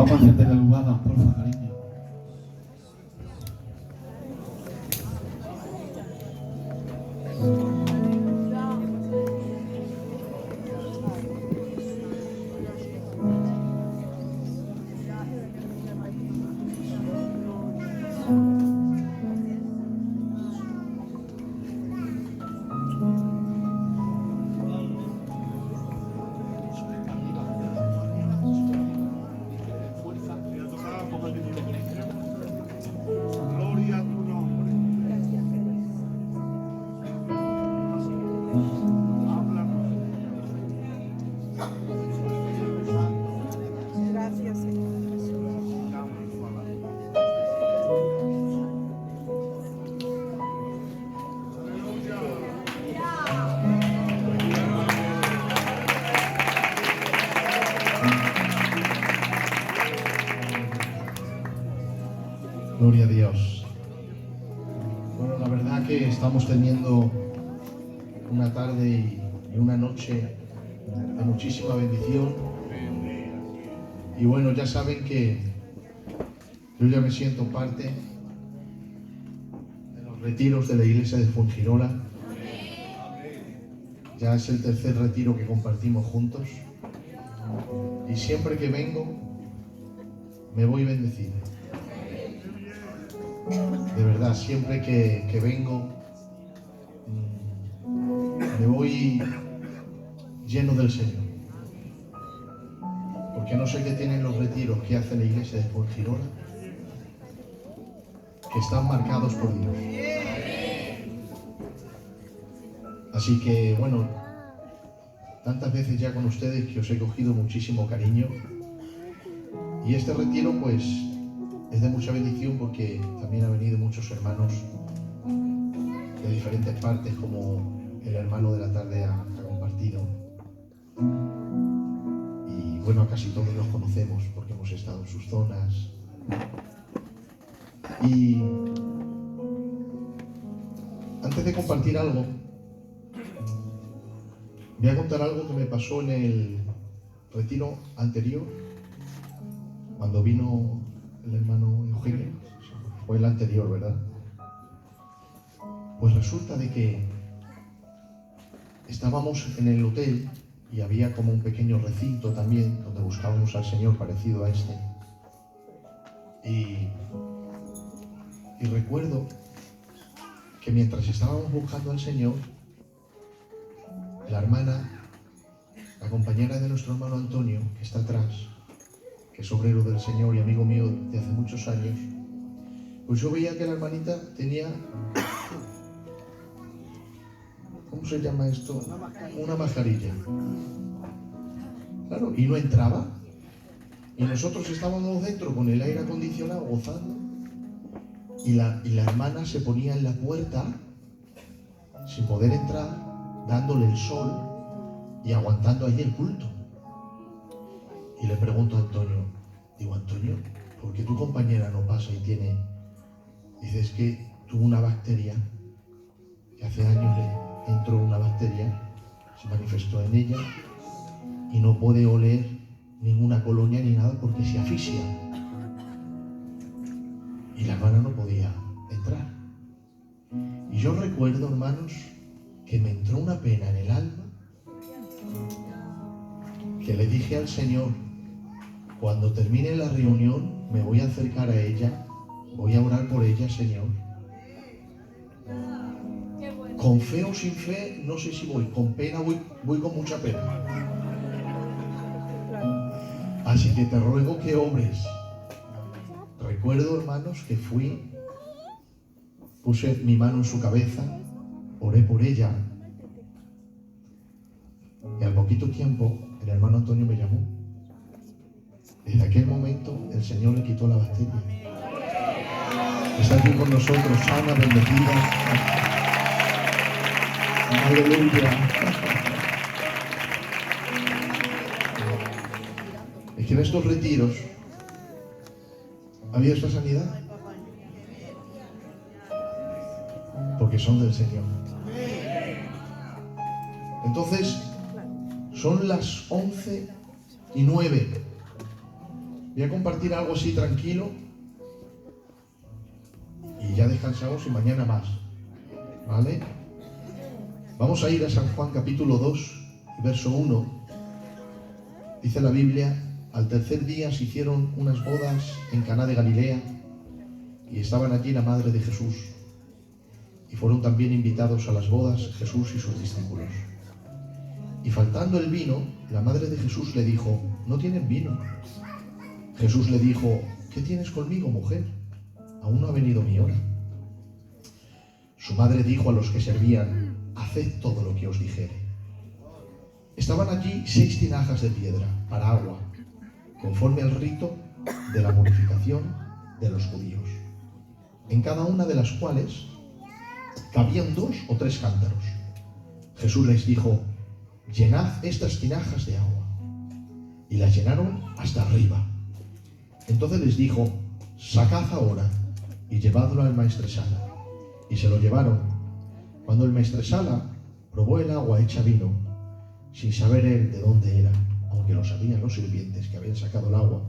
Vamos a hacerte la almohada, porfa, cariño. Gloria a tu nombre. Gracias, Señor Jesús. Gloria a Dios. Bueno, la verdad que estamos teniendo una tarde y una noche de muchísima bendición. Y bueno, ya saben que yo ya me siento parte de los retiros de la iglesia de Fuengirola. Ya es el tercer retiro que compartimos juntos. Y siempre que vengo, me voy bendecido. De verdad, siempre que vengo, me voy lleno del Señor. Porque no sé qué tienen los retiros que hace la iglesia de Fuengirola, que están marcados por Dios. Así que, bueno, tantas veces ya con ustedes que os he cogido muchísimo cariño. Y este retiro, pues, es de mucha bendición porque también han venido muchos hermanos de diferentes partes, como el hermano de la tarde ha compartido. Y bueno, casi todos los conocemos porque hemos estado en sus zonas. Y antes de compartir algo, voy a contar algo que me pasó en el retiro anterior, cuando vino el hermano Eugenio. Fue el anterior, ¿verdad? Pues resulta de que estábamos en el hotel y había como un pequeño recinto también donde buscábamos al Señor parecido a este. Y recuerdo que mientras estábamos buscando al Señor, la hermana, la compañera de nuestro hermano Antonio, que está atrás, que es obrero del Señor y amigo mío de hace muchos años, pues yo veía que la hermanita tenía, ¿cómo se llama esto? Una mascarilla. Claro, y no entraba. Y nosotros estábamos dentro con el aire acondicionado gozando. Y la hermana se ponía en la puerta sin poder entrar, dándole el sol y aguantando ahí el culto. Y le pregunto a Antonio, digo, Antonio, ¿por qué tu compañera no pasa y tiene? Dice, es que tuvo una bacteria, que hace años le entró una bacteria, se manifestó en ella y no puede oler ninguna colonia ni nada porque se asfixia. Y la hermana no podía entrar. Y yo recuerdo, hermanos, que me entró una pena en el alma, que le dije al Señor, cuando termine la reunión me voy a acercar a ella, voy a orar por ella, Señor. Con fe o sin fe, no sé si voy, con pena voy con mucha pena. Así que te ruego que obres. Recuerdo, hermanos, que fui, puse mi mano en su cabeza, oré por ella. Y al poquito tiempo, el hermano Antonio me llamó. Desde aquel momento, el Señor le quitó la bacteria. Está aquí con nosotros, sana, bendecida. Aleluya. Es que en estos retiros había esta sanidad. Porque son del Señor. Entonces, son las 11:09. Voy a compartir algo así tranquilo y ya descansamos y mañana más, ¿vale? Vamos a ir a San Juan capítulo 2, verso 1. Dice la Biblia: al tercer día se hicieron unas bodas en Caná de Galilea y estaban allí la madre de Jesús. Y fueron también invitados a las bodas Jesús y sus discípulos. Y faltando el vino, la madre de Jesús le dijo: ¿no tienen vino? Jesús le dijo: ¿qué tienes conmigo, mujer? Aún no ha venido mi hora. Su madre dijo a los que servían: haced todo lo que os dijere. Estaban allí 6 tinajas de piedra para agua, conforme al rito de la purificación de los judíos, en cada una de las cuales cabían 2 o 3 cántaros. Jesús les dijo: llenad estas tinajas de agua. Y las llenaron hasta arriba. Entonces les dijo: sacad ahora y llevadlo al maestresala. Y se lo llevaron. Cuando el maestresala probó el agua hecha vino, sin saber él de dónde era, aunque lo sabían los sirvientes que habían sacado el agua,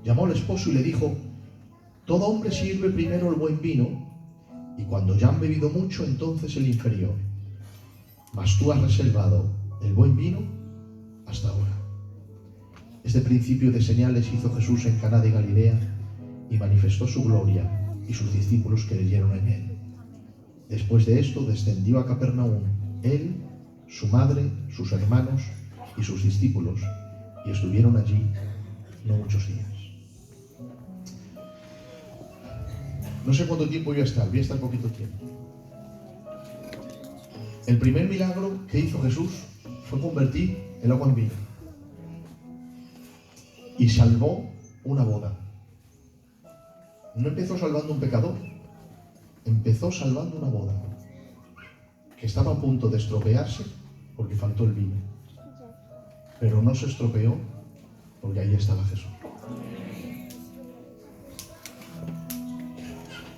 llamó al esposo y le dijo: todo hombre sirve primero el buen vino, y cuando ya han bebido mucho, entonces el inferior. Mas tú has reservado el buen vino hasta ahora. Este principio de señales hizo Jesús en Caná de Galilea y manifestó su gloria, y sus discípulos creyeron en él. Después de esto descendió a Capernaum, él, su madre, sus hermanos y sus discípulos, y estuvieron allí no muchos días. No sé cuánto tiempo voy a estar poquito tiempo. El primer milagro que hizo Jesús fue convertir el agua en vino. Y salvó una boda. No empezó salvando un pecador, empezó salvando una boda que estaba a punto de estropearse porque faltó el vino. Pero no se estropeó porque ahí estaba Jesús.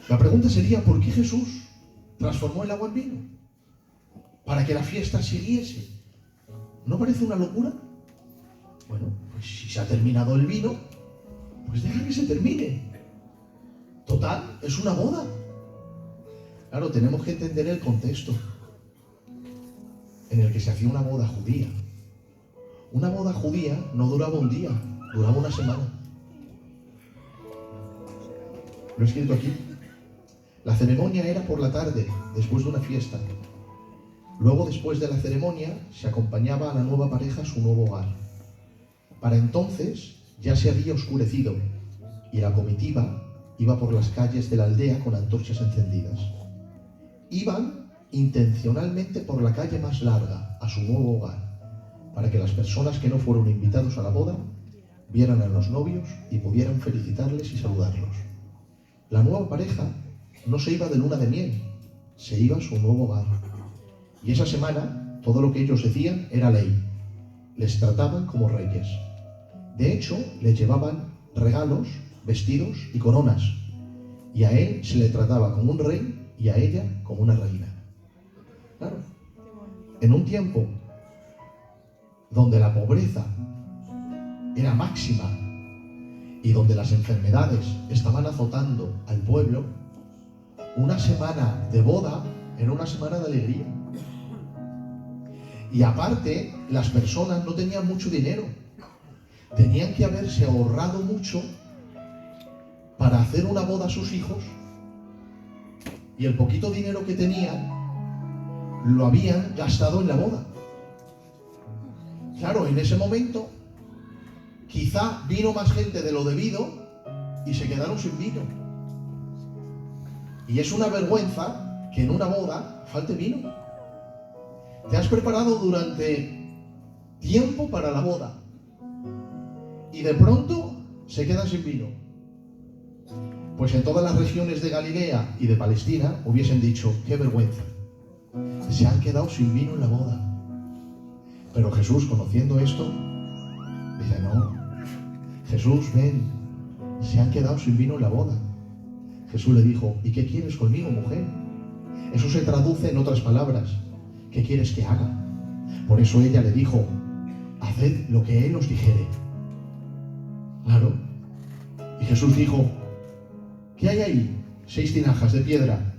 La pregunta sería: ¿por qué Jesús transformó el agua en vino? Para que la fiesta siguiese. ¿No parece una locura? Bueno, pues si se ha terminado el vino, pues deja que se termine. Total, es una boda. Claro, tenemos que entender el contexto en el que se hacía una boda judía. Una boda judía no duraba un día, duraba una semana. Lo he escrito aquí. La ceremonia era por la tarde, después de una fiesta. Luego, después de la ceremonia, se acompañaba a la nueva pareja a su nuevo hogar. Para entonces ya se había oscurecido y la comitiva iba por las calles de la aldea con antorchas encendidas. Iban intencionalmente por la calle más larga a su nuevo hogar, para que las personas que no fueron invitados a la boda vieran a los novios y pudieran felicitarles y saludarlos. La nueva pareja no se iba de luna de miel, se iba a su nuevo hogar. Y esa semana todo lo que ellos decían era ley. Les trataban como reyes. De hecho, les llevaban regalos, vestidos y coronas. Y a él se le trataba como un rey y a ella como una reina. Claro, en un tiempo donde la pobreza era máxima y donde las enfermedades estaban azotando al pueblo, una semana de boda era una semana de alegría. Y aparte, las personas no tenían mucho dinero. Tenían que haberse ahorrado mucho para hacer una boda a sus hijos, y el poquito dinero que tenían lo habían gastado en la boda. Claro, en ese momento quizá vino más gente de lo debido y se quedaron sin vino. Y es una vergüenza que en una boda falte vino. Te has preparado durante tiempo para la boda y de pronto se queda sin vino. Pues en todas las regiones de Galilea y de Palestina hubiesen dicho: qué vergüenza, se han quedado sin vino en la boda. Pero Jesús, conociendo esto, dice: no, Jesús, ven, se han quedado sin vino en la boda. Jesús le dijo: ¿y qué quieres conmigo, mujer? Eso se traduce en otras palabras: ¿qué quieres que haga? Por eso ella le dijo: haced lo que él os dijere. Claro, Jesús dijo, ¿qué hay ahí? 6 tinajas de piedra,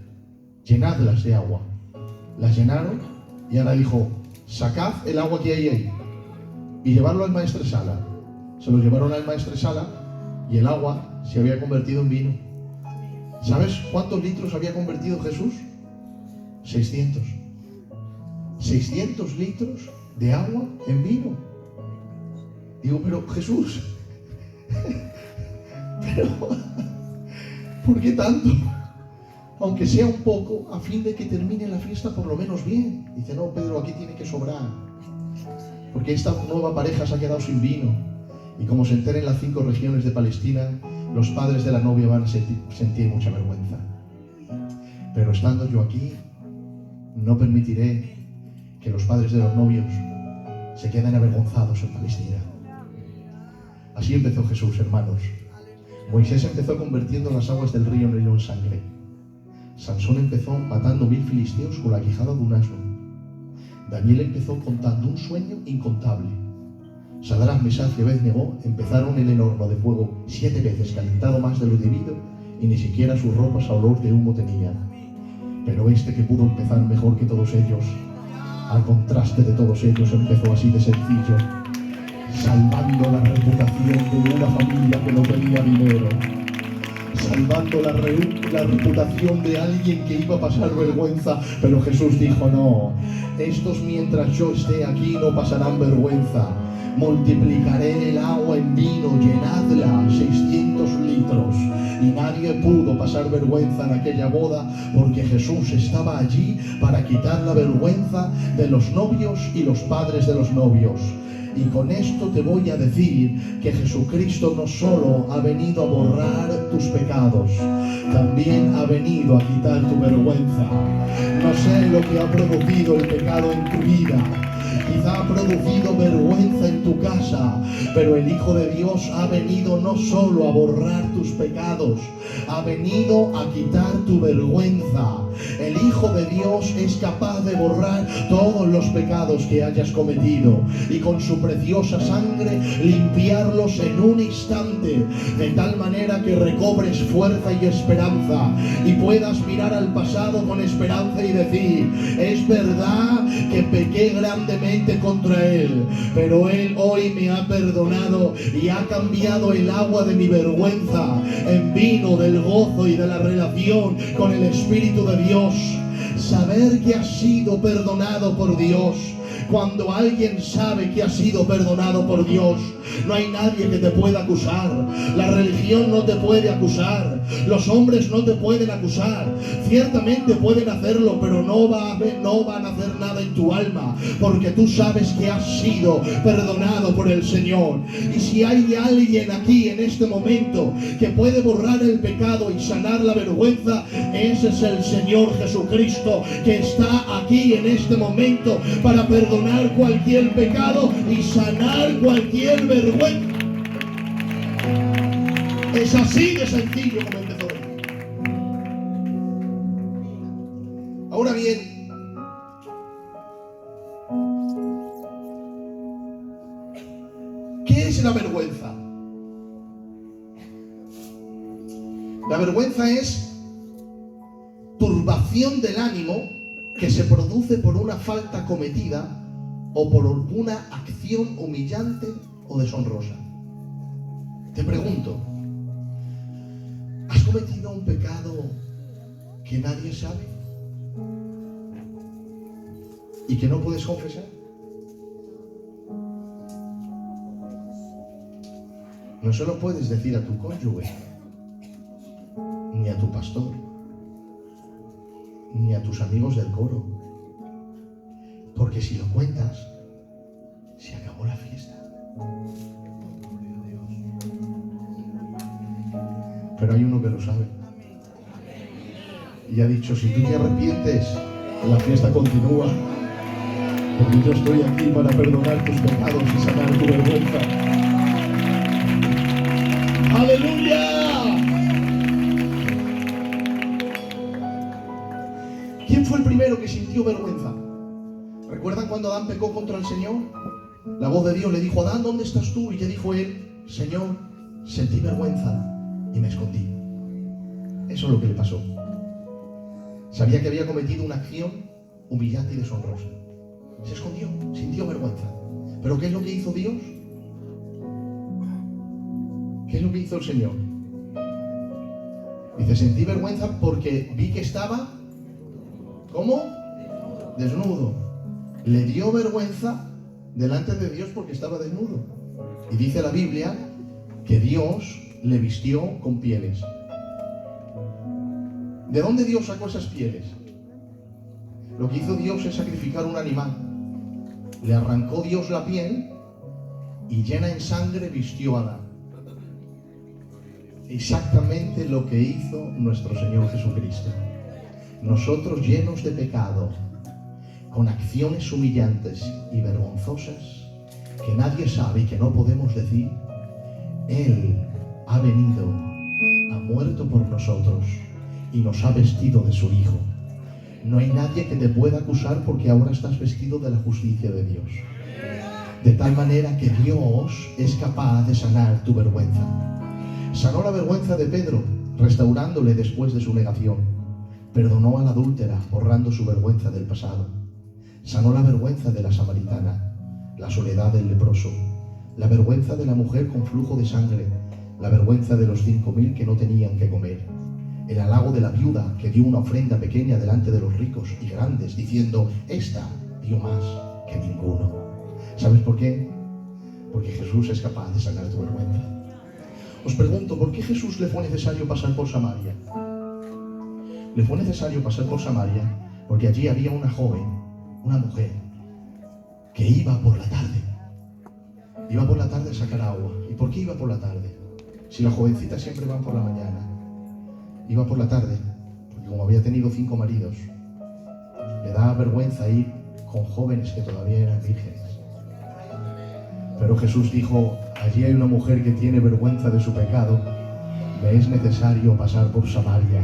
llenadlas de agua. Las llenaron y ahora dijo, sacad el agua que hay ahí y llevarlo al maestresala. Se lo llevaron al maestresala y el agua se había convertido en vino. ¿Sabes cuántos litros había convertido Jesús? 600. 600 litros de agua en vino. Digo, pero Jesús, pero ¿por qué tanto? Aunque sea un poco, a fin de que termine la fiesta por lo menos bien. Dice, no, Pedro, aquí tiene que sobrar, porque esta nueva pareja se ha quedado sin vino. Y como se enteren las 5 regiones de Palestina, los padres de la novia van a sentir mucha vergüenza. Pero estando yo aquí, no permitiré que los padres de los novios se queden avergonzados en Palestina. Así empezó Jesús, hermanos. Moisés empezó convirtiendo las aguas del río Nilo en sangre. Sansón empezó matando 1000 filisteos con la quijada de un asno. Daniel empezó contando un sueño incontable. Sadrach, Mesach y Abed-Negó empezaron en el horno de fuego 7 veces, calentado más de lo debido, y ni siquiera sus ropas a olor de humo tenían. Pero este que pudo empezar mejor que todos ellos, al contraste de todos ellos, empezó así de sencillo, salvando la reputación de una familia que no tenía dinero, salvando la reputación de alguien que iba a pasar vergüenza. Pero Jesús dijo, no, estos mientras yo esté aquí no pasarán vergüenza. Multiplicaré el agua en vino, llenadla, 600 litros. Y nadie pudo pasar vergüenza en aquella boda, porque Jesús estaba allí para quitar la vergüenza de los novios y los padres de los novios. Y con esto te voy a decir que Jesucristo no solo ha venido a borrar tus pecados, también ha venido a quitar tu vergüenza. No sé lo que ha producido el pecado en tu vida. Quizá ha producido vergüenza en tu casa, pero el Hijo de Dios ha venido no solo a borrar tus pecados, ha venido a quitar tu vergüenza. El Hijo de Dios es capaz de borrar todos los pecados que hayas cometido y con su preciosa sangre limpiarlos en un instante, de tal manera que recobres fuerza y esperanza y puedas mirar al pasado con esperanza y decir, es verdad que pequé grandemente contra Él, pero Él hoy me ha perdonado y ha cambiado el agua de mi vergüenza en vino del gozo y de la relación con el Espíritu de Dios. Saber que has sido perdonado por Dios. Cuando alguien sabe que ha sido perdonado por Dios, no hay nadie que te pueda acusar. La religión no te puede acusar. Los hombres no te pueden acusar. Ciertamente pueden hacerlo, pero no van a hacer nada en tu alma, porque tú sabes que has sido perdonado por el Señor. Y si hay alguien aquí en este momento que puede borrar el pecado y sanar la vergüenza, ese es el Señor Jesucristo, que está aquí en este momento para perdonar cualquier pecado y sanar cualquier vergüenza. Es así de sencillo como empezó. Ahora bien, ¿qué es la vergüenza? La vergüenza es turbación del ánimo que se produce por una falta cometida o por alguna acción humillante o deshonrosa. Te pregunto, ¿has cometido un pecado que nadie sabe y que no puedes confesar? No se lo puedes decir a tu cónyuge, ni a tu pastor, ni a tus amigos del coro, porque si lo cuentas, se acabó la fiesta. Pero hay uno que lo sabe y ha dicho, si tú te arrepientes, la fiesta continúa, porque yo estoy aquí para perdonar tus pecados y sanar tu vergüenza. ¡Aleluya! ¿Quién fue el primero que sintió vergüenza? ¿Recuerdan cuando Adán pecó contra el Señor? La voz de Dios le dijo, Adán, ¿dónde estás tú? Y le dijo él, Señor, sentí vergüenza y me escondí. Eso es lo que le pasó. Sabía que había cometido una acción humillante y deshonrosa. Se escondió, sintió vergüenza. ¿Pero qué es lo que hizo Dios? ¿Qué es lo que hizo el Señor? Dice, sentí vergüenza porque vi que estaba, ¿cómo? Desnudo. Le dio vergüenza delante de Dios porque estaba desnudo. Y dice la Biblia que Dios le vistió con pieles. ¿De dónde Dios sacó esas pieles? Lo que hizo Dios es sacrificar un animal. Le arrancó Dios la piel y llena en sangre vistió a Adán. Exactamente lo que hizo nuestro Señor Jesucristo. Nosotros llenos de pecado, con acciones humillantes y vergonzosas que nadie sabe y que no podemos decir, Él ha venido, ha muerto por nosotros y nos ha vestido de su Hijo. No hay nadie que te pueda acusar porque ahora estás vestido de la justicia de Dios. De tal manera que Dios es capaz de sanar tu vergüenza. Sanó la vergüenza de Pedro, restaurándole después de su negación. Perdonó a la adúltera, borrando su vergüenza del pasado. Sanó la vergüenza de la samaritana, la soledad del leproso, la vergüenza de la mujer con flujo de sangre, la vergüenza de los 5.000 que no tenían que comer, el halago de la viuda que dio una ofrenda pequeña delante de los ricos y grandes, diciendo, esta dio más que ninguno. ¿Sabes por qué? Porque Jesús es capaz de sanar tu vergüenza. Os pregunto, ¿por qué Jesús le fue necesario pasar por Samaria? Le fue necesario pasar por Samaria porque allí había una joven, una mujer, que iba por la tarde. Iba por la tarde a sacar agua. ¿Y por qué iba por la tarde? Si las jovencitas siempre van por la mañana. Iba por la tarde, porque como había tenido 5 maridos, le daba vergüenza ir con jóvenes que todavía eran vírgenes. Pero Jesús dijo, allí hay una mujer que tiene vergüenza de su pecado, me es necesario pasar por Samaria,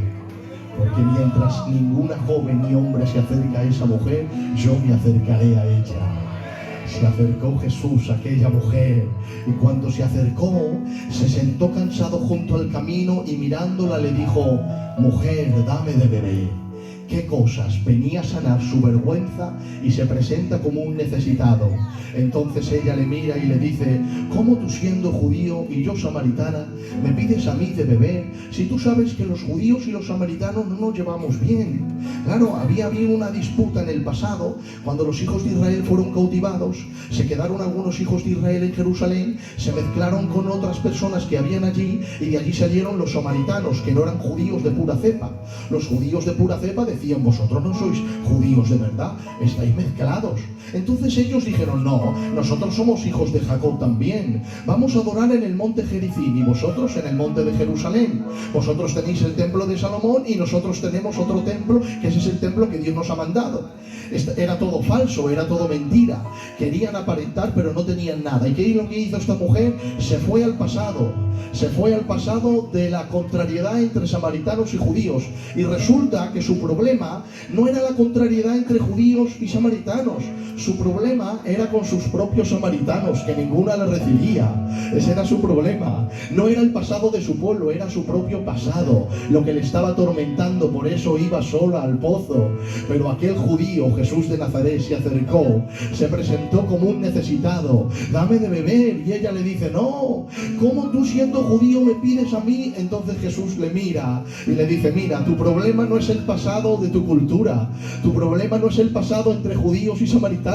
porque mientras ninguna joven ni hombre se acerca a esa mujer, yo me acercaré a ella. Se acercó Jesús a aquella mujer y cuando se acercó, se sentó cansado junto al camino y mirándola le dijo, mujer, dame de beber. ¿Qué cosas? Venía a sanar su vergüenza y se presenta como un necesitado. Entonces ella le mira y le dice, ¿cómo tú siendo judío y yo samaritana me pides a mí de beber? Si tú sabes que los judíos y los samaritanos no nos llevamos bien. Claro, había habido una disputa en el pasado, cuando los hijos de Israel fueron cautivados, se quedaron algunos hijos de Israel en Jerusalén, se mezclaron con otras personas que habían allí y de allí salieron los samaritanos, que no eran judíos de pura cepa. Los judíos de pura cepa decían, vosotros no sois judíos de verdad, estáis mezclados. Entonces ellos dijeron, no, nosotros somos hijos de Jacob también, vamos a adorar en el monte Gerizim y vosotros en el monte de Jerusalén. Vosotros tenéis el templo de Salomón y nosotros tenemos otro templo, que ese es el templo que Dios nos ha mandado. Era todo falso, era todo mentira. Querían aparentar pero no tenían nada. ¿Y qué es lo que hizo esta mujer? Se fue al pasado. Se fue al pasado de la contrariedad entre samaritanos y judíos. Y resulta que su problema no era la contrariedad entre judíos y samaritanos. Su problema era con sus propios samaritanos, que ninguna le recibía. Ese era su problema. No era el pasado de su pueblo, era su propio pasado lo que le estaba atormentando. Por eso iba sola al pozo. Pero aquel judío, Jesús de Nazaret, se acercó, se presentó como un necesitado. Dame de beber. Y ella le dice, no, ¿cómo tú siendo judío me pides a mí? Entonces Jesús le mira y le dice, mira, tu problema no es el pasado de tu cultura. Tu problema no es el pasado entre judíos y samaritanos.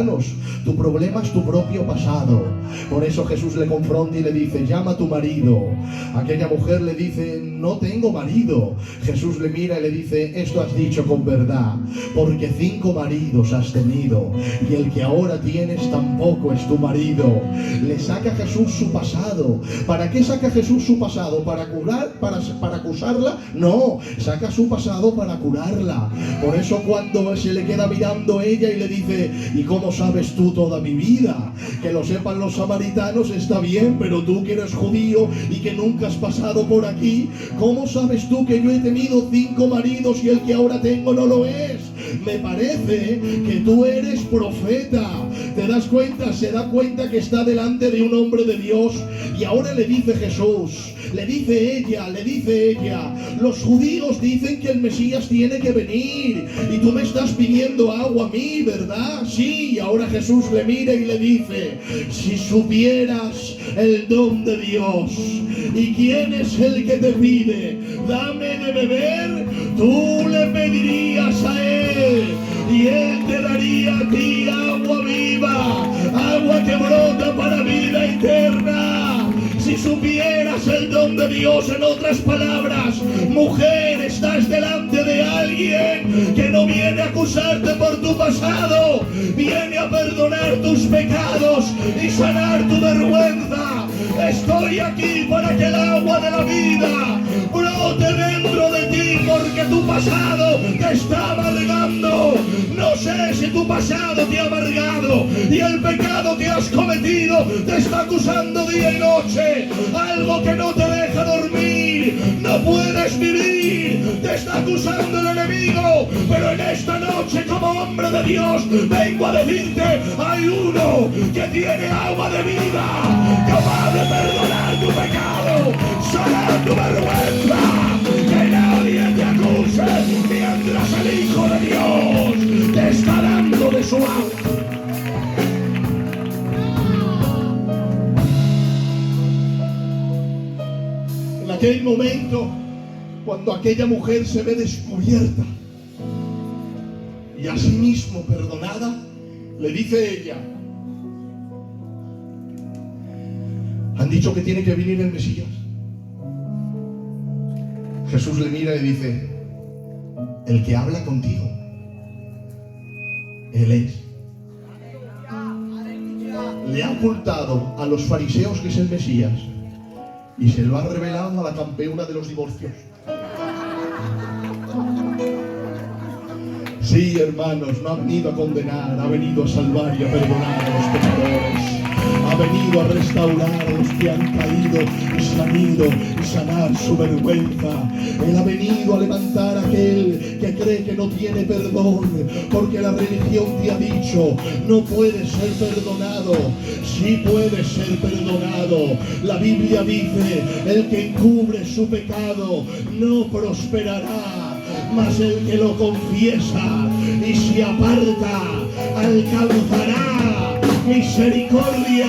Tu problema es tu propio pasado. Por eso Jesús le confronta y le dice, llama a tu marido. Aquella mujer le dice, no tengo marido. Jesús le mira y le dice, esto has dicho con verdad, porque 5 maridos has tenido y el que ahora tienes tampoco es tu marido. Le saca Jesús su pasado. ¿Para qué saca Jesús su pasado? ¿Para curar? ¿Para acusarla? No, saca su pasado para curarla. Por eso cuando se le queda mirando ella y le dice, ¿y cómo sabes tú toda mi vida? Que lo sepan los samaritanos está bien, pero tú que eres judío y que nunca has pasado por aquí, ¿cómo sabes tú que yo he tenido 5 maridos y el que ahora tengo no lo es? Me parece que tú eres profeta. ¿Te das cuenta? Se da cuenta que está delante de un hombre de Dios. Y ahora le dice Jesús, Le dice ella, los judíos dicen que el Mesías tiene que venir y tú me estás pidiendo agua a mí, ¿verdad? Sí, y ahora Jesús le mira y le dice, si supieras el don de Dios y quién es el que te pide, dame de beber, tú le pedirías a él y él te daría a ti agua viva, agua que brota para vida eterna. Si supieras el don de Dios, en otras palabras, mujer, estás delante de alguien que no viene a acusarte por tu pasado, viene a perdonar tus pecados y sanar tu vergüenza. Estoy aquí para que el agua de la vida brote dentro de ti, porque tu pasado te está amargando. No sé si tu pasado te ha amargado y el pecado que has cometido te está acusando día y noche. Algo que no te deja dormir, no puedes vivir, te está acusando el enemigo. Pero en esta noche, como hombre de Dios, vengo a decirte, hay uno que tiene agua de vida, capaz de perdonar tu pecado, sanar tu vergüenza. Que nadie te acuse mientras el Hijo de Dios te está dando de su agua. En aquel momento, cuando aquella mujer se ve descubierta y asimismo perdonada, le dice ella, han dicho que tiene que venir el Mesías. Jesús le mira y le dice, el que habla contigo, él es. Le ha ocultado a los fariseos que es el Mesías y se lo ha revelado a la campeona de los divorcios. Sí, hermanos, no ha venido a condenar, ha venido a salvar y a perdonar a los pecadores. Ha venido a restaurar a los que han caído y sanar su vergüenza. Él ha venido a levantar a aquel que cree que no tiene perdón, porque la religión te ha dicho, no puedes ser perdonado. Sí puedes ser perdonado. La Biblia dice, el que encubre su pecado no prosperará, mas el que lo confiesa y se aparta alcanzará misericordia.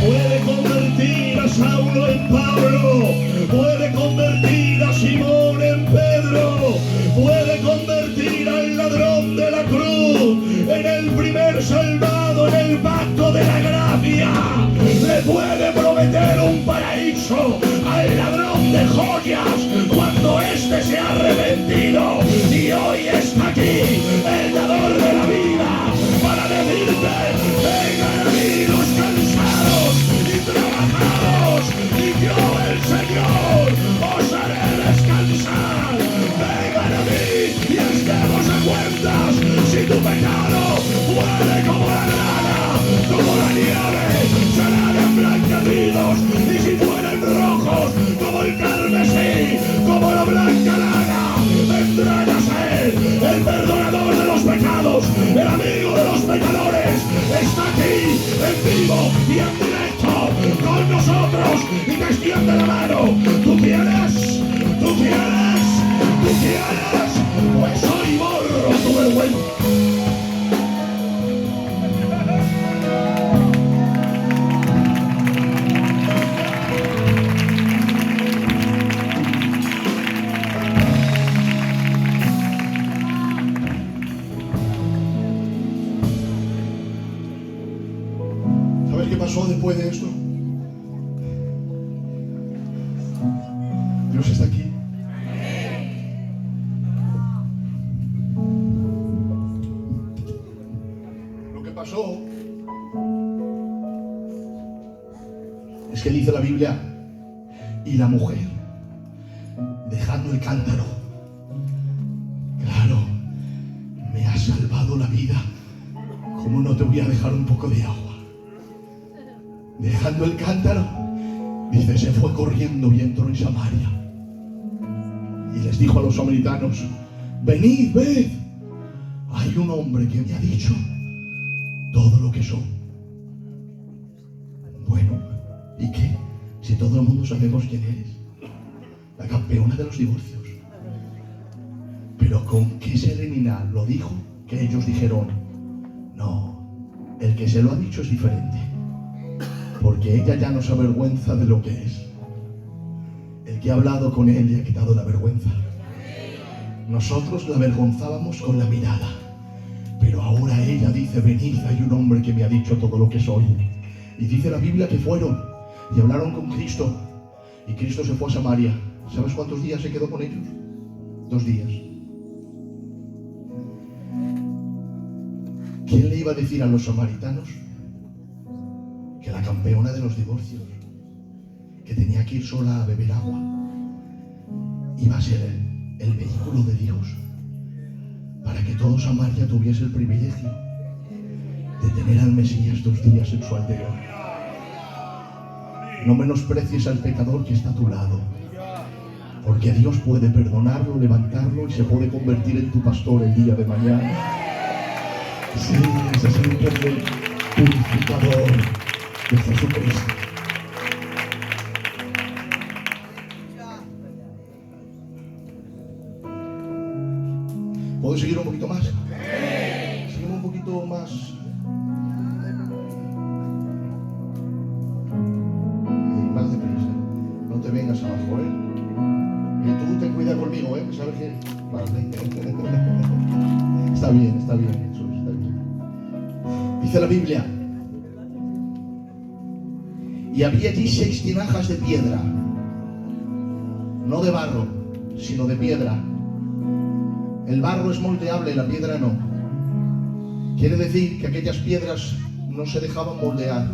Puede convertir a Saulo en Pablo, puede convertir a Simón en Pedro, puede convertir al ladrón de la cruz en el primer salvado en el pacto de la gracia. Le puede prometer un paraíso al ladrón de joyas cuando éste se ha arrepentido. Y hoy está aquí el dador de la vida para decirte, vengan a mí los cansados y trabajados, y yo el Señor os haré descansar. Vengan a mí y estemos a cuentas. Si tu pecado fuere como la grana, como la nieve, serán emblanquecidos, y si fueren rojos como el carmesí, como la blanca lana, vendrán a ser el perdonador de los pecados, el amigo de los pecadores. Está aquí en vivo y en directo con nosotros y te extiende la mano. ¿Tú quieres? ¿Tú quieres? ¿Tú quieres? Pues hoy borro tu vergüenza. ¿Sabes qué pasó después de esto? Dios está aquí. Lo que pasó es que dice la Biblia, y la mujer, dejando el cántaro, claro, me ha salvado la vida, ¿cómo no te voy a dejar un poco de agua? Dejando el cántaro, dice, se fue corriendo y entró en Samaria. Y les dijo a los samaritanos, venid, ved, hay un hombre que me ha dicho todo lo que soy. Bueno, ¿y qué? Si todo el mundo sabemos quién eres. la campeona de los divorcios. Pero con qué serenidad lo dijo, que ellos dijeron, no, el que se lo ha dicho es diferente, porque ella ya no se avergüenza de lo que es. El que ha hablado con él le ha quitado la vergüenza. Nosotros la avergonzábamos con la mirada, pero ahora ella dice, venid, hay un hombre que me ha dicho todo lo que soy. Y dice la Biblia que fueron y hablaron con Cristo, y Cristo se fue a Samaria. ¿Sabes cuántos días se quedó con ellos? 2 días. ¿Quién le iba a decir a los samaritanos que la campeona de los divorcios, que tenía que ir sola a beber agua, iba a ser el vehículo de Dios para que todo Samaria tuviese el privilegio de tener al Mesías 2 días en su aldea? No menosprecies al pecador que está a tu lado, porque Dios puede perdonarlo, levantarlo y se puede convertir en tu pastor el día de mañana. Sí, ese es el poder purificador de Jesucristo. ¿Puedo seguir un poquito más? Seguimos un poquito más. Más deprisa. No te vengas abajo, Y tú ten cuidado conmigo, ¿Sabes qué? Vale. Está bien, Jesús, está bien. Dice la Biblia, y había allí 6 tinajas de piedra, no de barro, sino de piedra. El barro es moldeable, la piedra no. Quiere decir que aquellas piedras no se dejaban moldear.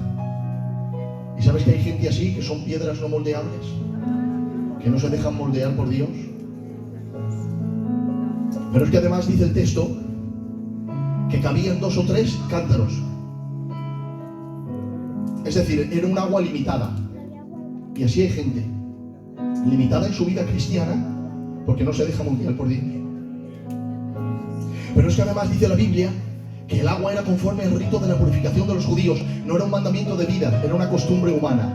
¿Y sabes que hay gente así, que son piedras no moldeables? Que no se dejan moldear por Dios. Pero es que además dice el texto que cabían 2 o 3 cántaros. Es decir, era un agua limitada. Y así hay gente limitada en su vida cristiana porque no se deja moldear por Dios. Pero es que además dice la Biblia que el agua era conforme al rito de la purificación de los judíos. No era un mandamiento de vida, era una costumbre humana.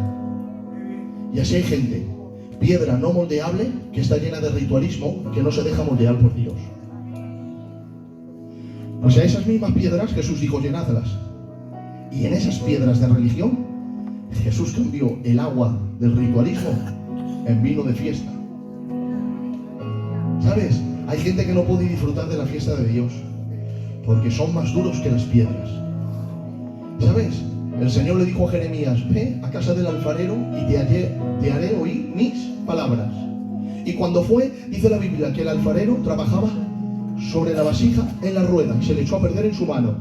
Y así hay gente, piedra no moldeable, que está llena de ritualismo, que no se deja moldear por Dios. O sea, esas mismas piedras Jesús dijo, llenadlas. Y en esas piedras de religión, Jesús cambió el agua del ritualismo en vino de fiesta. ¿Sabes? Hay gente que no puede disfrutar de la fiesta de Dios porque son más duros que las piedras. ¿Sabes? El Señor le dijo a Jeremías, ve a casa del alfarero y te haré oír mis palabras. Y cuando fue, dice la Biblia que el alfarero trabajaba sobre la vasija en la rueda y se le echó a perder en su mano.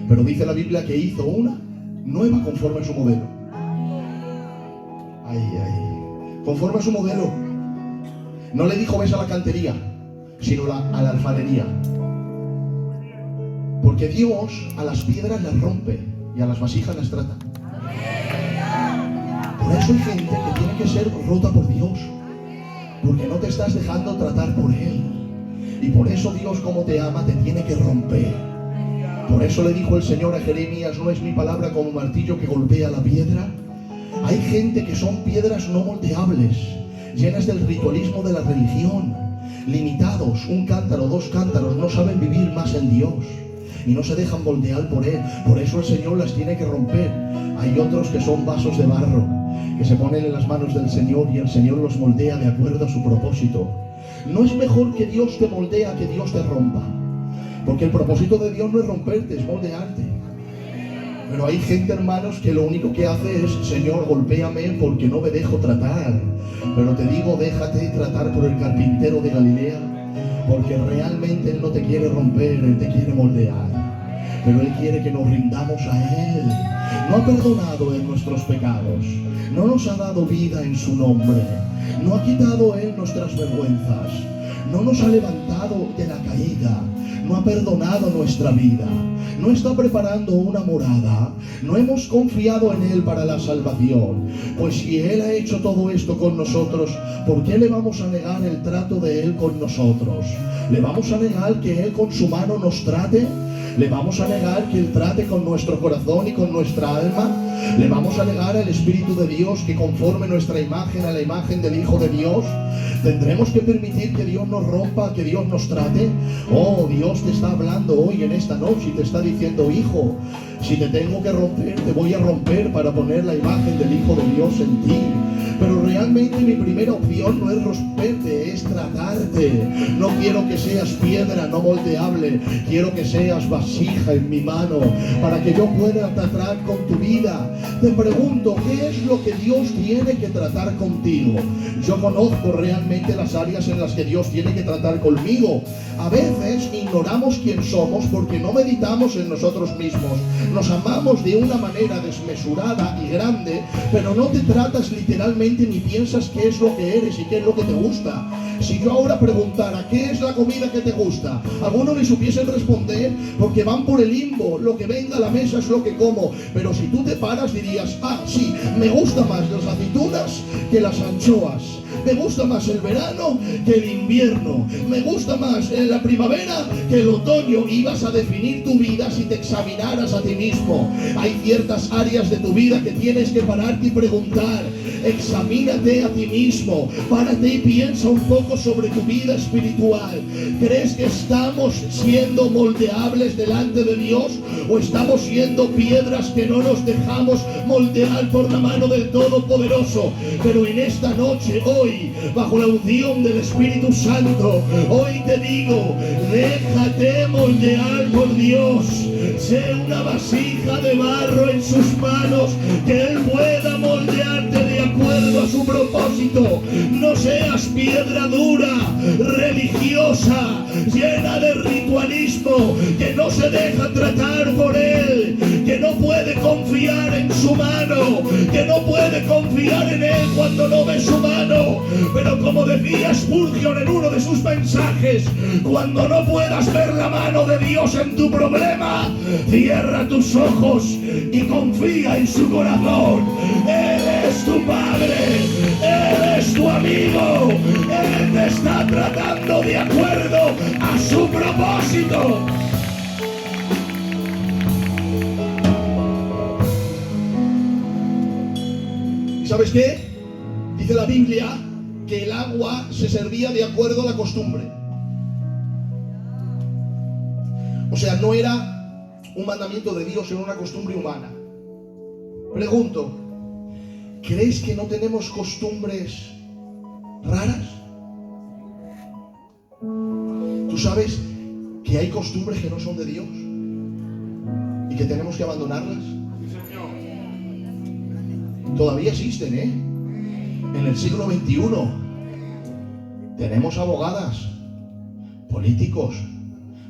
Pero dice la Biblia que hizo una nueva conforme a su modelo. Conforme a su modelo. No le dijo ves a la cantería, sino a la alfarería. Porque Dios a las piedras las rompe y a las vasijas las trata. Por eso hay gente que tiene que ser rota por Dios, porque no te estás dejando tratar por Él. Y por eso Dios, como te ama, te tiene que romper. Por eso le dijo el Señor a Jeremías, no es mi palabra como un martillo que golpea la piedra. Hay gente que son piedras no moldeables, llenas del ritualismo de la religión, limitados, 1 cántaro, 2 cántaros, no saben vivir más en Dios y no se dejan moldear por Él. Por eso el Señor las tiene que romper. Hay otros que son vasos de barro, que se ponen en las manos del Señor y el Señor los moldea de acuerdo a su propósito. No es mejor que Dios te moldea que Dios te rompa, porque el propósito de Dios no es romperte, es moldearte. Pero hay gente, hermanos, que lo único que hace es, Señor, golpéame porque no me dejo tratar. Pero te digo, déjate tratar por el carpintero de Galilea, porque realmente Él no te quiere romper, Él te quiere moldear. Pero Él quiere que nos rindamos a Él. No ha perdonado Él nuestros pecados, no nos ha dado vida en su nombre, no ha quitado Él nuestras vergüenzas, no nos ha levantado de la caída, no ha perdonado nuestra vida, no está preparando una morada, no hemos confiado en Él para la salvación. Pues si Él ha hecho todo esto con nosotros, ¿por qué le vamos a negar el trato de Él con nosotros? ¿Le vamos a negar que Él con su mano nos trate? ¿Le vamos a negar que Él trate con nuestro corazón y con nuestra alma? Le vamos a negar al Espíritu de Dios que conforme nuestra imagen a la imagen del Hijo de Dios. ¿Tendremos que permitir que Dios nos rompa, que Dios nos trate? Oh, Dios te está hablando hoy en esta noche y te está diciendo: hijo, si te tengo que romper, te voy a romper para poner la imagen del Hijo de Dios en ti. Pero realmente mi primera opción no es romperte, es tratarte. No quiero que seas piedra no moldeable, quiero que seas vasija en mi mano para que yo pueda tratar con tu vida. Te pregunto, ¿qué es lo que Dios tiene que tratar contigo? Yo conozco realmente las áreas en las que Dios tiene que tratar conmigo. A veces ignoramos quién somos porque no meditamos en nosotros mismos. Nos amamos de una manera desmesurada y grande, pero no te tratas literalmente ni piensas qué es lo que eres y qué es lo que te gusta. Si yo ahora preguntara ¿qué es la comida que te gusta?, algunos ni supiesen responder porque van por el limbo. Lo que venga a la mesa es lo que como. Pero si tú te paras dirías: ah, sí, me gusta más las aceitunas que las anchoas. Me gusta más el verano que el invierno. Me gusta más la primavera que el otoño. Y vas a definir tu vida si te examinaras a ti mismo. Hay ciertas áreas de tu vida que tienes que pararte y preguntar. Examínate a ti mismo. Párate y piensa un poco sobre tu vida espiritual. ¿Crees que estamos siendo moldeables delante de Dios? ¿O estamos siendo piedras que no nos dejamos moldear por la mano del Todopoderoso? Pero en esta noche, hoy, bajo la unción del Espíritu Santo, hoy te digo: déjate moldear por Dios. Sé una vasija de barro en sus manos, que Él pueda moldearte de acuerdo a su propósito. No seas piedra dura, religiosa, llena de ritualismo, que no se deja tratar por Él, que no puede confiar en su mano, que no puede confiar en Él cuando no ve su mano. Pero como decía Spurgeon en uno de sus mensajes, cuando no puedas ver la mano de Dios en tu problema, cierra tus ojos y confía en su corazón. Él es tu Padre, Él es tu amigo, Él te está tratando de acuerdo a su propósito. ¿Y sabes qué? Dice la Biblia que el agua se servía de acuerdo a la costumbre. O sea, no era un mandamiento de Dios, era una costumbre humana. Pregunto, ¿crees que no tenemos costumbres raras? ¿Tú sabes que hay costumbres que no son de Dios y que tenemos que abandonarlas? Todavía existen, ¿eh? En el siglo XXI tenemos abogadas, políticos,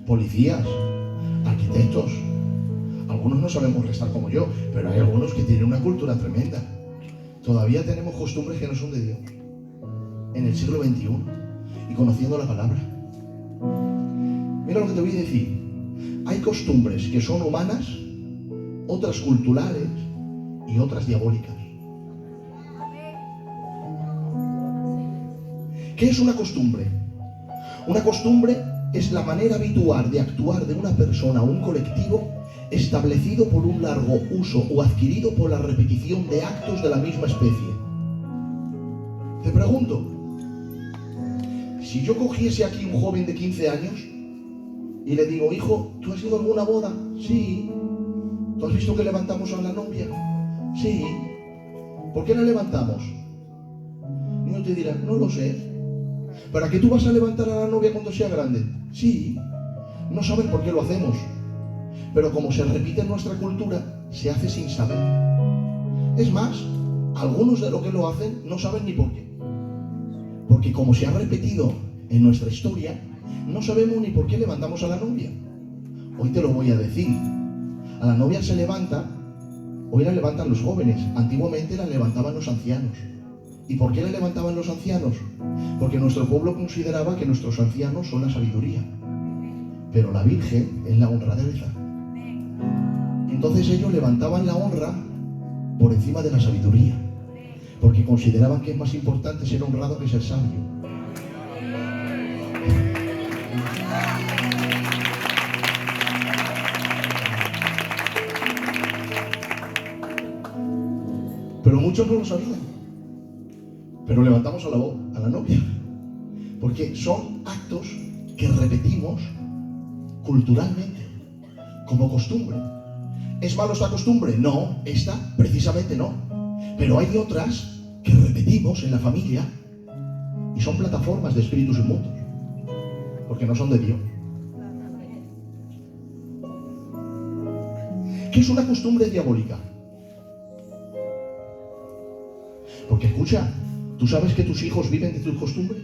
policías, arquitectos. Algunos no sabemos restar como yo, pero hay algunos que tienen una cultura tremenda. Todavía tenemos costumbres que no son de Dios en el siglo XXI y conociendo la palabra. Mira lo que te voy a decir. Hay costumbres que son humanas, otras culturales y otras diabólicas. ¿Qué es una costumbre? Una costumbre es la manera habitual de actuar de una persona o un colectivo establecido por un largo uso o adquirido por la repetición de actos de la misma especie. Te pregunto, si yo cogiese aquí un joven de 15 años y le digo: hijo, ¿tú has ido a alguna boda? Sí. ¿Tú has visto que levantamos a la novia? Sí. ¿Por qué la levantamos? Y uno te dirá: no lo sé. ¿Para qué tú vas a levantar a la novia cuando sea grande? Sí. No saben por qué lo hacemos. Pero como se repite en nuestra cultura, se hace sin saber. Es más, algunos de los que lo hacen no saben ni por qué. Porque como se ha repetido en nuestra historia, no sabemos ni por qué levantamos a la novia. Hoy te lo voy a decir. A la novia se levanta, hoy la levantan los jóvenes. Antiguamente la levantaban los ancianos. ¿Y por qué la levantaban los ancianos? Porque nuestro pueblo consideraba que nuestros ancianos son la sabiduría. Pero la Virgen es la honradeza. Entonces ellos levantaban la honra por encima de la sabiduría, porque consideraban que es más importante ser honrado que ser sabio. muchos no lo sabían. Pero levantamos a la novia. Porque son actos que repetimos culturalmente, como costumbre. ¿Es malo esta costumbre? No, esta precisamente no. Pero hay otras que repetimos en la familia y son plataformas de espíritus inmundos, porque no son de Dios. ¿Qué es una costumbre diabólica? Porque escucha, ¿tú sabes que tus hijos viven de tus costumbres?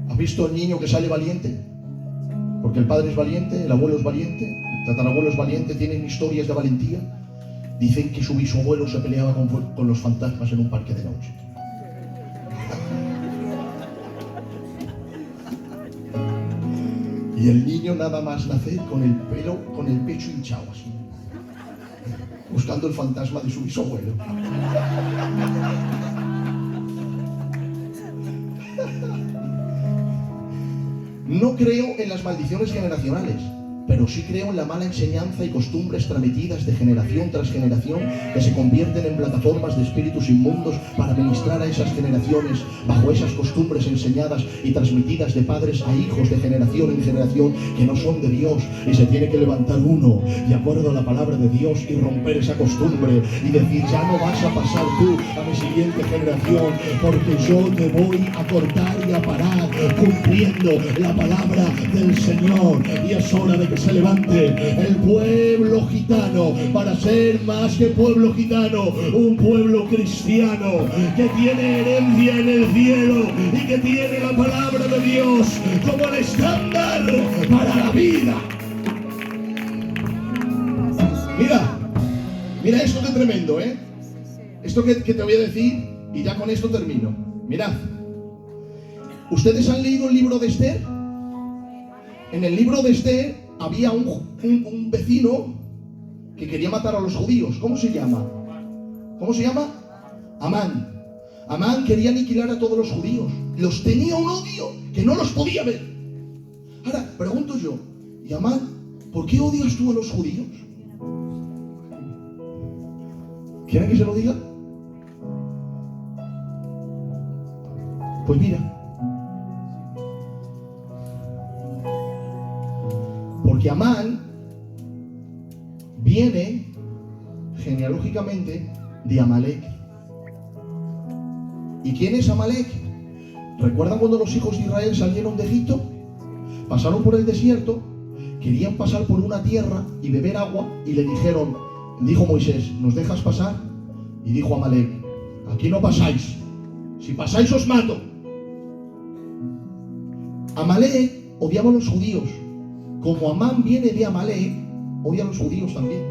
¿Has visto el niño que sale valiente? Porque el padre es valiente, el abuelo es valiente, el tatarabuelo es valiente, tienen historias de valentía. Dicen que su bisabuelo se peleaba con los fantasmas en un parque de noche. Y el niño nada más nacer con el pecho hinchado así, buscando el fantasma de su bisabuelo. No creo en las maldiciones generacionales, pero sí creo en la mala enseñanza y costumbres transmitidas de generación tras generación que se convierten en plataformas de espíritus inmundos para ministrar a esas generaciones bajo esas costumbres enseñadas y transmitidas de padres a hijos de generación en generación que no son de Dios. Y se tiene que levantar uno de acuerdo a la palabra de Dios y romper esa costumbre y decir: ya no vas a pasar tú a mi siguiente generación, porque yo te voy a cortar y a parar cumpliendo la palabra del Señor. Y es hora de que se levante el pueblo gitano para ser más que pueblo gitano, un pueblo cristiano que tiene herencia en el cielo y que tiene la palabra de Dios como el estándar para la vida. Mira esto que tremendo, esto que te voy a decir, y ya con esto termino. Mirad, ¿ustedes han leído el libro de Esther? En el libro de Esther había un vecino que quería matar a los judíos. ¿Cómo se llama? Amán. Amán quería aniquilar a todos los judíos. Los tenía un odio que no los podía ver. Ahora, pregunto yo, ¿y Amán, por qué odias tú a los judíos? ¿Quieren que se lo diga? Pues mira, porque Amán viene genealógicamente de Amalek. ¿Y quién es Amalek? ¿Recuerdan cuando los hijos de Israel salieron de Egipto? Pasaron por el desierto, querían pasar por una tierra y beber agua, y dijo Moisés: ¿nos dejas pasar? Y dijo Amalek: aquí no pasáis, si pasáis os mato. Amalek odiaba a los judíos. Como Amán viene de Amalek, odia a los judíos también.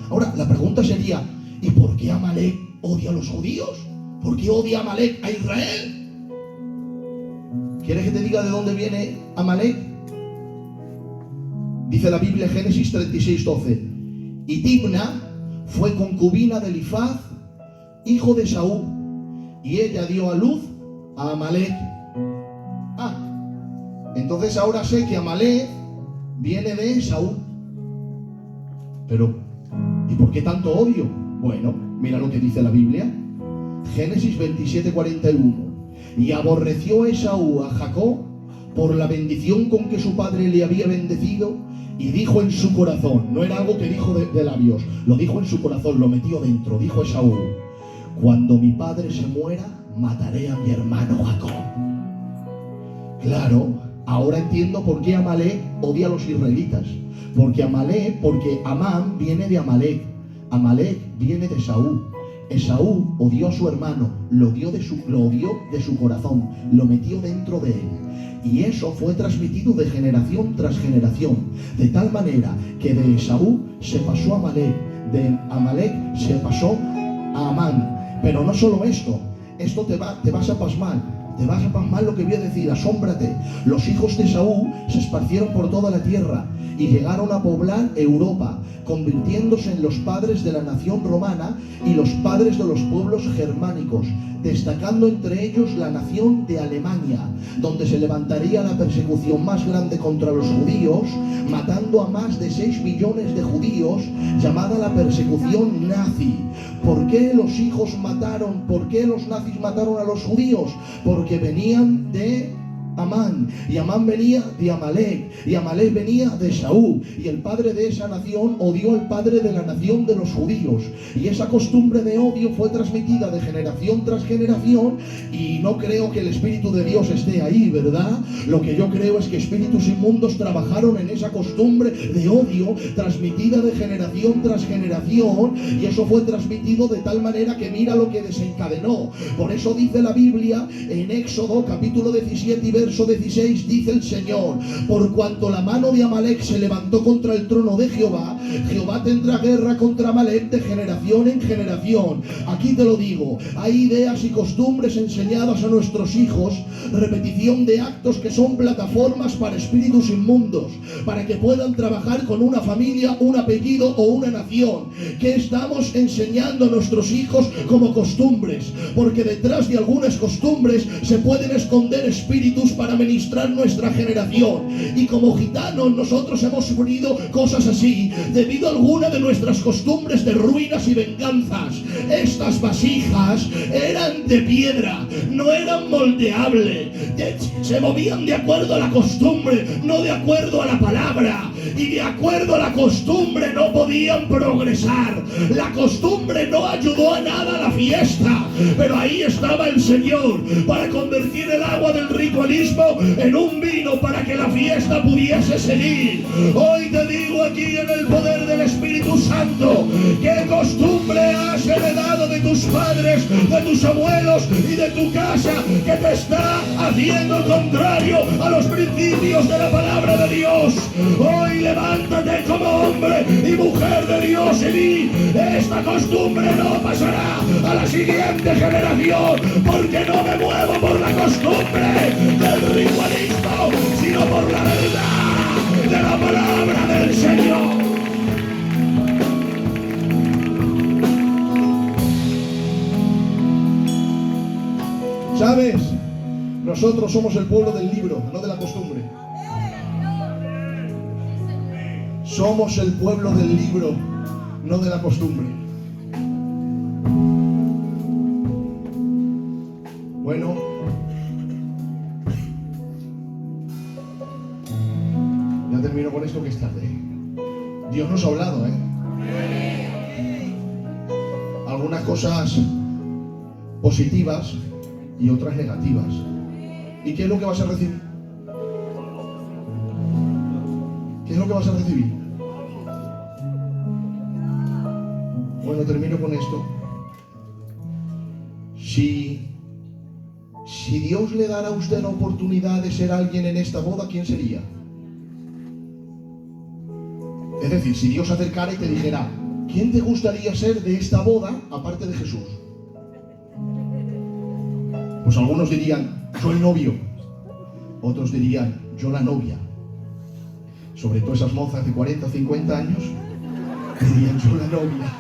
Ahora, la pregunta sería: ¿y por qué Amalek odia a los judíos? ¿Por qué odia Amalek a Israel? ¿Quieres que te diga de dónde viene Amalek? Dice la Biblia, Génesis 36:12: y Timna fue concubina de Elifaz, hijo de Saúl, y ella dio a luz a Amalek. Entonces ahora sé que Amalek viene de Saúl. Pero, ¿y por qué tanto odio? Bueno, mira lo que dice la Biblia. Génesis 27:41. Y aborreció Esaú a Jacob por la bendición con que su padre le había bendecido, y dijo en su corazón, no era algo que dijo de labios, lo dijo en su corazón, lo metió dentro. Dijo Esaú: cuando mi padre se muera, mataré a mi hermano Jacob. Claro, ahora entiendo por qué Amalek odia a los israelitas. Porque Amán viene de Amalek. Amalek viene de Saúl. Esaú odió a su hermano, lo odió de su corazón, lo metió dentro de él. Y eso fue transmitido de generación tras generación, de tal manera que de Esaú se pasó a Amalek, de Amalek se pasó a Amán. Pero no solo esto te vas a pasmar. Te vas a pasmar lo que voy a decir, asómbrate. Los hijos de Saúl se esparcieron por toda la tierra y llegaron a poblar Europa, convirtiéndose en los padres de la nación romana y los padres de los pueblos germánicos, destacando entre ellos la nación de Alemania, donde se levantaría la persecución más grande contra los judíos, matando a más de 6 millones de judíos, llamada la persecución nazi. ¿Por qué los hijos mataron? ¿Por qué los nazis mataron a los judíos? Porque venían de Amán, y Amán venía de Amalek, y Amalek venía de Saúl, y el padre de esa nación odió al padre de la nación de los judíos, y esa costumbre de odio fue transmitida de generación tras generación, y no creo que el Espíritu de Dios esté ahí, ¿verdad? Lo que yo creo es que espíritus inmundos trabajaron en esa costumbre de odio transmitida de generación tras generación, y eso fue transmitido de tal manera que mira lo que desencadenó. Por eso dice la Biblia en Éxodo capítulo 17 y verso 16, dice el Señor: por cuanto la mano de Amalek se levantó contra el trono de Jehová, Jehová tendrá guerra contra Amalek de generación en generación. Aquí te lo digo, hay ideas y costumbres enseñadas a nuestros hijos, repetición de actos que son plataformas para espíritus inmundos, para que puedan trabajar con una familia, un apellido o una nación. ¿Qué estamos enseñando a nuestros hijos como costumbres? Porque detrás de algunas costumbres se pueden esconder espíritus para ministrar nuestra generación. Y como gitanos nosotros hemos sufrido cosas así debido a alguna de nuestras costumbres de ruinas y venganzas. Estas vasijas eran de piedra, no eran moldeables, se movían de acuerdo a la costumbre, no de acuerdo a la palabra, y de acuerdo a la costumbre no podían progresar. La costumbre no ayudó a nada a la fiesta, pero ahí estaba el Señor para convertir el agua del ritualismo en un vino para que la fiesta pudiese seguir. Hoy te digo aquí en el poder del Espíritu Santo: ¿qué costumbre has heredado de tus padres, de tus abuelos y de tu casa que te está haciendo contrario a los principios de la palabra de Dios? Hoy levántate como hombre y mujer de Dios y di: esta costumbre no pasará a la siguiente generación, porque no me muevo por la costumbre del ritualismo, sino por la verdad de la palabra del Señor. ¿Sabes? Nosotros somos el pueblo del libro, no de la costumbre. Somos el pueblo del libro, no de la costumbre. Bueno, ya termino con esto que es tarde. Dios nos ha hablado, algunas cosas positivas y otras negativas. ¿Y qué es lo que vas a recibir? ¿Qué es lo que vas a recibir? Bueno, termino con esto. Si Dios le dará a usted la oportunidad de ser alguien en esta boda, ¿quién sería? Es decir, si Dios se acercara y te dijera: ¿quién te gustaría ser de esta boda aparte de Jesús? Pues algunos dirían: yo el novio. Otros dirían: yo la novia. Sobre todo esas mozas de 40 o 50 años dirían: yo la novia.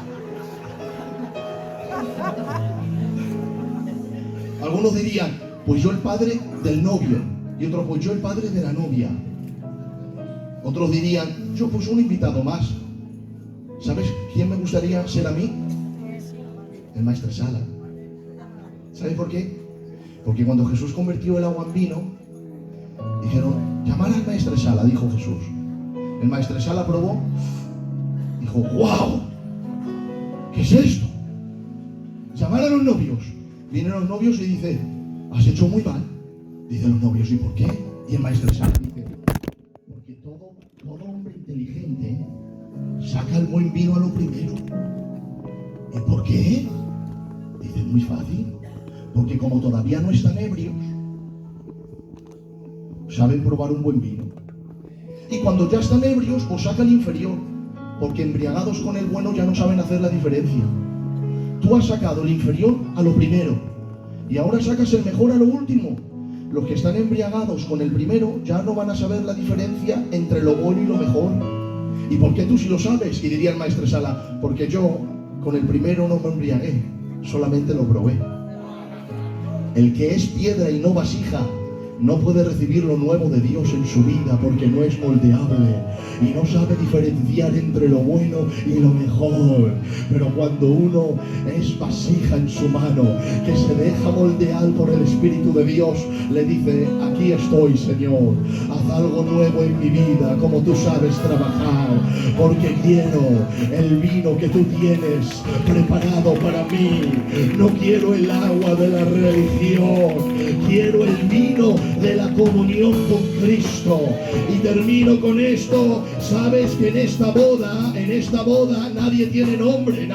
Algunos dirían: pues yo el padre del novio. Y otros: pues yo el padre de la novia. Otros dirían: yo pues un invitado más. ¿Sabes quién me gustaría ser a mí? El maestresala. ¿Sabes por qué? Porque cuando Jesús convirtió el agua en vino, dijeron: llamar al maestresala, dijo Jesús. El maestresala probó, dijo: ¡wow! ¿Qué es esto? Llamar a los novios. Vienen los novios y dice: has hecho muy mal. Dicen los novios: ¿y por qué? Y el maestresala dice: porque todo hombre inteligente saca el buen vino a lo primero. ¿Y por qué? Dice: muy fácil. Porque como todavía no están ebrios, saben probar un buen vino. Y cuando ya están ebrios, pues sacan el inferior. Porque embriagados con el bueno ya no saben hacer la diferencia. Tú has sacado el inferior a lo primero. y ahora sacas el mejor a lo último. Los que están embriagados con el primero ya no van a saber la diferencia entre lo bueno y lo mejor. ¿Y por qué tú sí lo sabes? Y diría el maestro Sala, porque yo con el primero no me embriagué, solamente lo probé. El que es piedra y no vasija no puede recibir lo nuevo de Dios en su vida porque no es moldeable y no sabe diferenciar entre lo bueno y lo mejor. Pero cuando uno es vasija en su mano, que se deja moldear por el Espíritu de Dios, le dice, aquí estoy, Señor, haz algo nuevo en mi vida como tú sabes trabajar, porque quiero el vino que tú tienes preparado para mí. No quiero el agua de la religión, quiero el vino de la comunión con Cristo. Y termino con esto. Sabes que en esta boda nadie tiene nombre,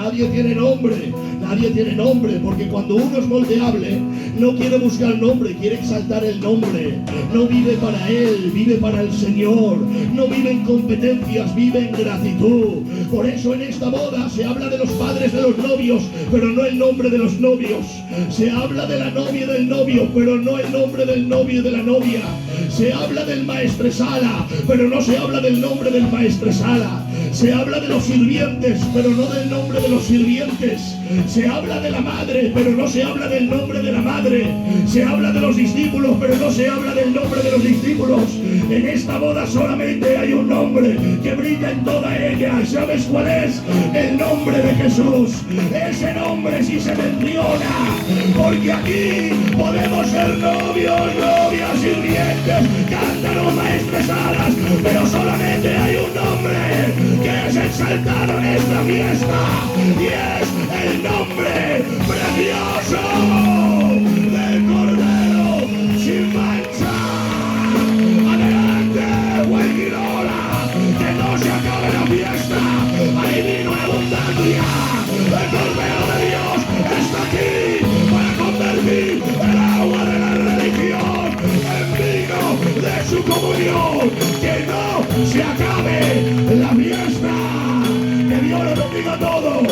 porque cuando uno es moldeable no quiere buscar nombre, quiere exaltar el nombre. No vive para él, vive para el Señor. No vive en competencias, vive en gratitud. Por eso en esta boda se habla de los padres de los novios, pero no el nombre de los novios. Se habla de la novia y del novio, pero no el nombre del novio y de la novia. Se habla del maestresala, pero no se habla del nombre del maestresala. Se habla de los sirvientes, pero no del nombre de los sirvientes. Se habla de la madre, pero no se habla del nombre de la madre. Se habla de los discípulos, pero no se habla del nombre de los discípulos. En esta boda solamente hay un nombre que brilla en toda ella. ¿Sabes cuál es? El nombre de Jesús. Ese nombre sí se menciona, porque aquí podemos ser novios, novias, sirvientes, cántaros, maestresalas, pero solamente hay un nombre que es exaltado en esta fiesta, y es el nombre precioso del Cordero sin mancha. Adelante, buen Girola, que no se acabe la fiesta. Hay vino en abundancia. El Cordero de Dios está aquí para convertir el agua de la religión en vino de su comunión. Que no se acabe la fiesta. Que Dios los bendiga a todos.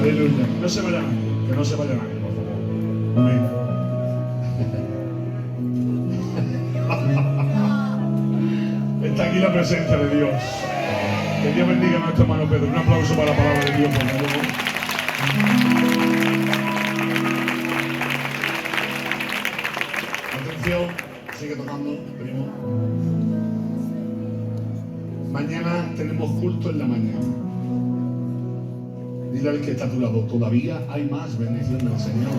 Aleluya. No se vayan, que no se vayan, por favor. Amén. Está aquí la presencia de Dios. Que Dios bendiga a nuestro hermano Pedro. Un aplauso para la palabra de Dios, por favor. Atención, sigue tocando, primo. Mañana tenemos culto en la mañana. Dile al que está a tu lado, todavía hay más bendición del Señor.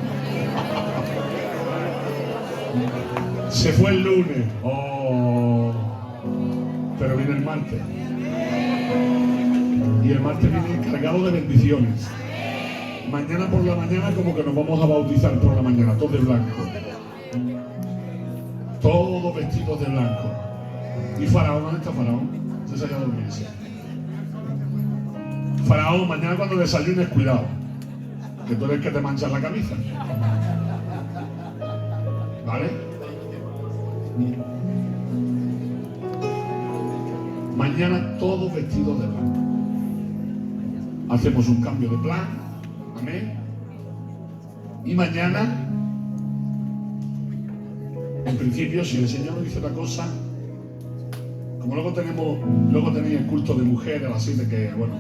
Se fue el lunes. Oh. Pero viene el martes. Y el martes viene cargado de bendiciones. Mañana por la mañana como que nos vamos a bautizar por la mañana, todos de blanco. Todos vestidos de blanco. ¿Y Faraón? ¿Dónde está Faraón? Se salió a dormirse. Faraón, mañana cuando desayunes, cuidado, que tú eres el que te manchas la camisa. ¿Vale? Mañana todos vestidos de blanco. Hacemos un cambio de plan. Amén. Y mañana, en principio, si el Señor nos dice la cosa, como luego tenéis el culto de mujeres, así de que, bueno,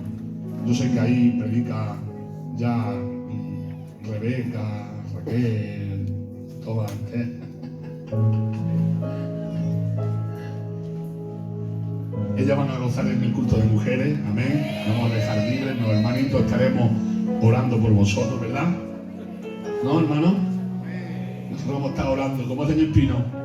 yo sé que ahí predica ya Rebeca, Raquel, todas. Ellas van a gozar en el culto de mujeres, amén. Nos vamos a dejar libres, los hermanitos estaremos orando por vosotros, ¿verdad? ¿No, hermano? Nosotros vamos a estar orando, como hace el Pino.